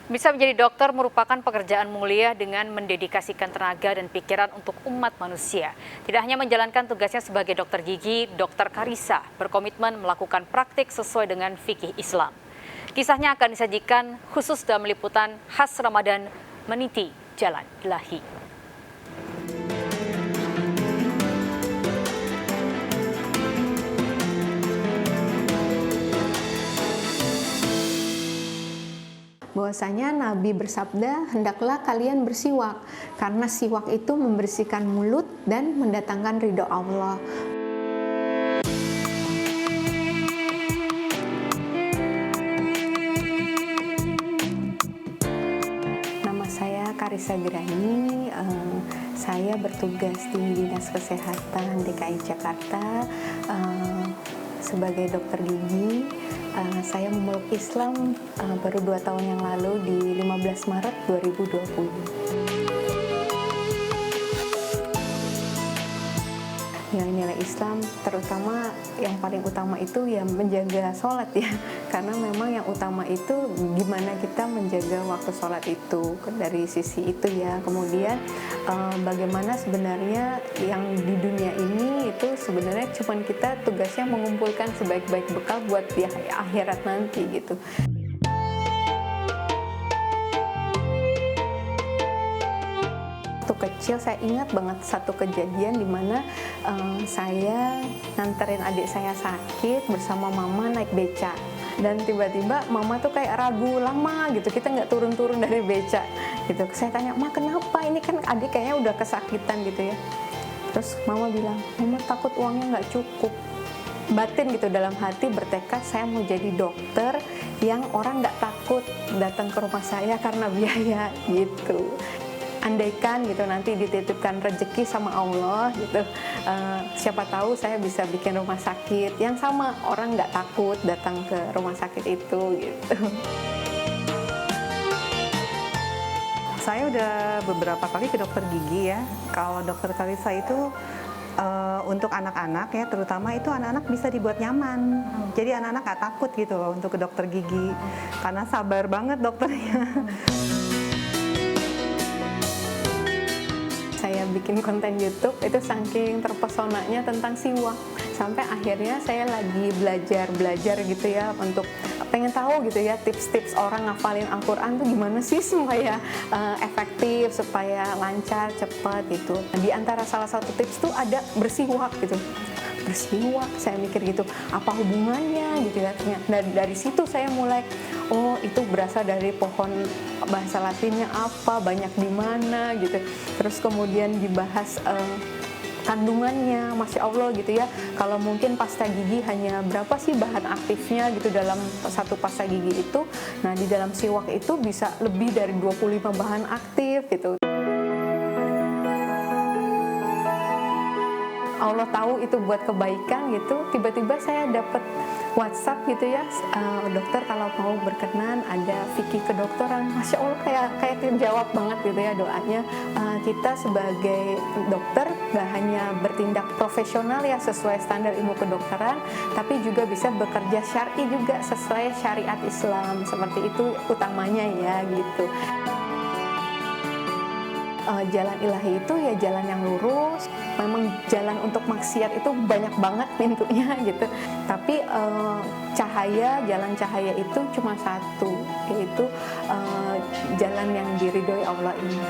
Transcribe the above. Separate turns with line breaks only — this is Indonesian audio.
Bisa menjadi dokter merupakan pekerjaan mulia dengan mendedikasikan tenaga dan pikiran untuk umat manusia. Tidak hanya menjalankan tugasnya sebagai dokter gigi, Dr. Karissa berkomitmen melakukan praktik sesuai dengan fikih Islam. Kisahnya akan disajikan khusus dalam liputan khas Ramadan Meniti Jalan Ilahi.
Bahwasanya Nabi bersabda, hendaklah kalian bersiwak, karena siwak itu membersihkan mulut dan mendatangkan ridho Allah. Nama saya Karissa Grani, saya bertugas di Dinas Kesehatan DKI Jakarta sebagai dokter gigi. Saya memeluk Islam baru 2 tahun yang lalu di 15 Maret 2020. Nilai-nilai Islam terutama yang paling utama itu ya menjaga sholat ya, karena memang yang utama itu gimana kita menjaga waktu sholat itu dari sisi itu ya. Kemudian bagaimana sebenarnya yang di dunia ini itu sebenarnya cuma kita tugasnya mengumpulkan sebaik-baik bekal buat di akhirat nanti gitu. Waktu kecil saya ingat banget satu kejadian di mana saya nganterin adik saya sakit bersama mama naik beca, dan tiba-tiba mama tuh kayak ragu lama gitu, kita nggak turun-turun dari beca gitu. Saya tanya, "Ma, kenapa? Ini kan adik kayaknya udah kesakitan gitu ya." Terus mama bilang, "Mama takut uangnya nggak cukup." Batin gitu dalam hati bertekad saya mau jadi dokter yang orang nggak takut datang ke rumah saya karena biaya gitu. Andaikan gitu nanti dititipkan rezeki sama Allah gitu, siapa tahu saya bisa bikin rumah sakit yang sama orang nggak takut datang ke rumah sakit itu gitu.
Saya udah beberapa kali ke dokter gigi ya. Kalau dokter Karissa itu untuk anak-anak ya, terutama itu anak-anak bisa dibuat nyaman. Jadi anak-anak nggak takut gitu loh untuk ke dokter gigi, karena sabar banget dokternya.
Saya bikin konten YouTube itu saking terpesonanya tentang siwak, sampai akhirnya saya lagi belajar gitu ya, untuk pengen tahu gitu ya tips-tips orang ngafalin Al-Quran tuh gimana sih supaya efektif, supaya lancar, cepat gitu. Di antara salah satu tips tuh ada bersiwak gitu. Bersiwak, saya mikir gitu, apa hubungannya gitu ya. Nah, dari situ saya mulai, oh itu berasal dari pohon, bahasa Latinnya apa, banyak di mana gitu. Terus kemudian dibahas kandungannya, Masya Allah gitu ya. Kalau mungkin pasta gigi hanya berapa sih bahan aktifnya gitu dalam satu pasta gigi itu. Nah, di dalam siwak itu bisa lebih dari 25 bahan aktif gitu. Allah tahu itu buat kebaikan gitu. Tiba-tiba saya dapat WhatsApp gitu ya, dokter kalau mau berkenan ada fikih kedokteran. Masya Allah kayak terjawab banget gitu ya doanya. Kita sebagai dokter gak hanya bertindak profesional ya sesuai standar ilmu kedokteran, tapi juga bisa bekerja syar'i juga sesuai syariat Islam. Seperti itu utamanya ya gitu. Jalan ilahi itu ya jalan yang lurus. Memang jalan untuk maksiat itu banyak banget pintunya gitu. Tapi jalan cahaya itu cuma satu, yaitu jalan yang diridhoi Allah ini.